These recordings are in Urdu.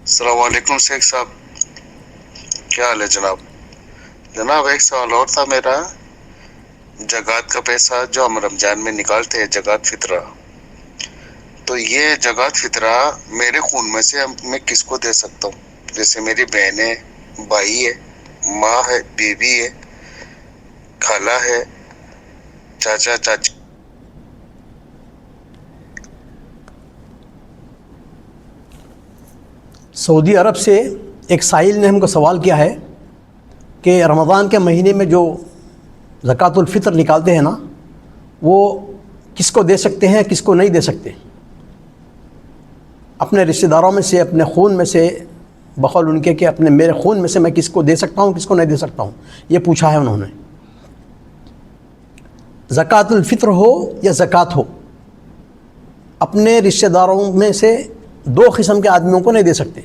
السلام علیکم شیخ صاحب، کیا حال ہے جناب؟ جناب ایک سوال اور تھا میرا، زکوٰۃ کا پیسہ جو ہم رمضان میں نکالتے ہیں زکوٰۃ فطرہ، تو یہ زکوٰۃ فطرہ میرے خون میں سے میں کس کو دے سکتا ہوں؟ جیسے میری بہن ہے، بھائی ہے، ماں ہے، بیوی ہے، خالہ ہے، چاچا چاچی۔ سعودی عرب سے ایک سائل نے ہم کو سوال کیا ہے کہ رمضان کے مہینے میں جو زکوٰۃ الفطر نکالتے ہیں نا، وہ کس کو دے سکتے ہیں، کس کو نہیں دے سکتے؟ اپنے رشتہ داروں میں سے، اپنے خون میں سے، بقول ان کے کہ اپنے میرے خون میں سے میں کس کو دے سکتا ہوں، کس کو نہیں دے سکتا ہوں، یہ پوچھا ہے انہوں نے۔ زکوٰۃ الفطر ہو یا زکوٰۃ ہو، اپنے رشتہ داروں میں سے دو قسم کے آدمیوں کو نہیں دے سکتے۔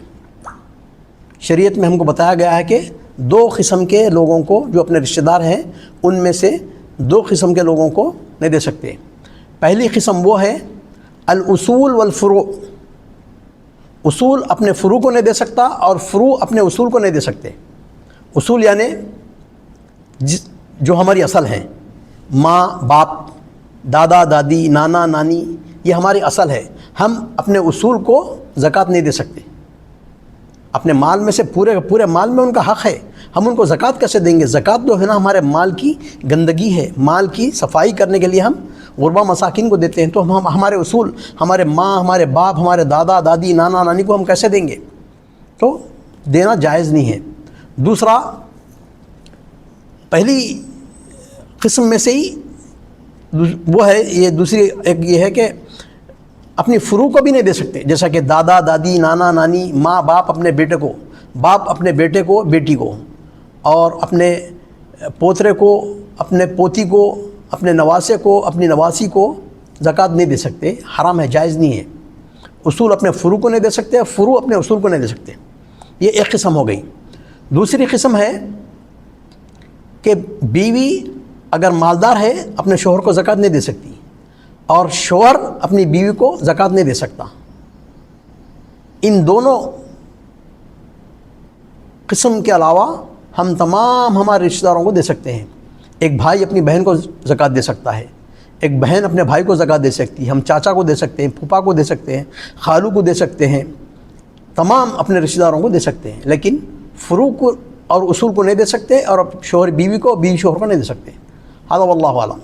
شریعت میں ہم کو بتایا گیا ہے کہ دو قسم کے لوگوں کو، جو اپنے رشتہ دار ہیں، ان میں سے دو قسم کے لوگوں کو نہیں دے سکتے۔ پہلی قسم وہ ہے الاصول والفروع۔ اصول اپنے فروع کو نہیں دے سکتا اور فروع اپنے اصول کو نہیں دے سکتے۔ اصول یعنی جو ہماری اصل ہیں، ماں باپ، دادا دادی، نانا نانی، یہ ہماری اصل ہے۔ ہم اپنے اصول کو زکوٰۃ نہیں دے سکتے۔ اپنے مال میں سے پورے مال میں ان کا حق ہے، ہم ان کو زکوٰۃ کیسے دیں گے؟ زکوٰۃ جو ہے نا ہمارے مال کی گندگی ہے، مال کی صفائی کرنے کے لیے ہم غربا مساکین کو دیتے ہیں، تو ہم ہمارے اصول، ہمارے ماں، ہمارے باپ، ہمارے دادا دادی، نانا نانی کو ہم کیسے دیں گے؟ تو دینا جائز نہیں ہے۔ دوسرا، پہلی قسم میں سے ہی وہ ہے، یہ دوسری ایک یہ ہے کہ اپنی فروع کو بھی نہیں دے سکتے، جیسا کہ دادا دادی، نانا نانی، ماں باپ اپنے بیٹے کو، باپ اپنے بیٹے کو، بیٹی کو، اور اپنے پوترے کو، اپنے پوتی کو، اپنے نواسے کو، اپنی نواسی کو زکوٰۃ نہیں دے سکتے، حرام ہے، جائز نہیں ہے۔ اصول اپنے فروع کو نہیں دے سکتے، فروع اپنے اصول کو نہیں دے سکتے۔ یہ ایک قسم ہو گئی۔ دوسری قسم ہے کہ بیوی اگر مالدار ہے اپنے شوہر کو زکوٰۃ نہیں دے سکتی، اور شوہر اپنی بیوی کو زکوٰۃ نہیں دے سکتا۔ ان دونوں قسم کے علاوہ ہم تمام ہمارے رشتہ داروں کو دے سکتے ہیں۔ ایک بھائی اپنی بہن کو زکوٰۃ دے سکتا ہے، ایک بہن اپنے بھائی کو زکوٰۃ دے سکتی ہے، ہم چاچا کو دے سکتے ہیں، پھوپھا کو دے سکتے ہیں، خالو کو دے سکتے ہیں، تمام اپنے رشتہ داروں کو دے سکتے ہیں، لیکن فروع کو اور اصول کو نہیں دے سکتے، اور شوہر بیوی کو، بیوی شوہر کو نہیں دے سکتے۔ ھذا واللہ اعلم۔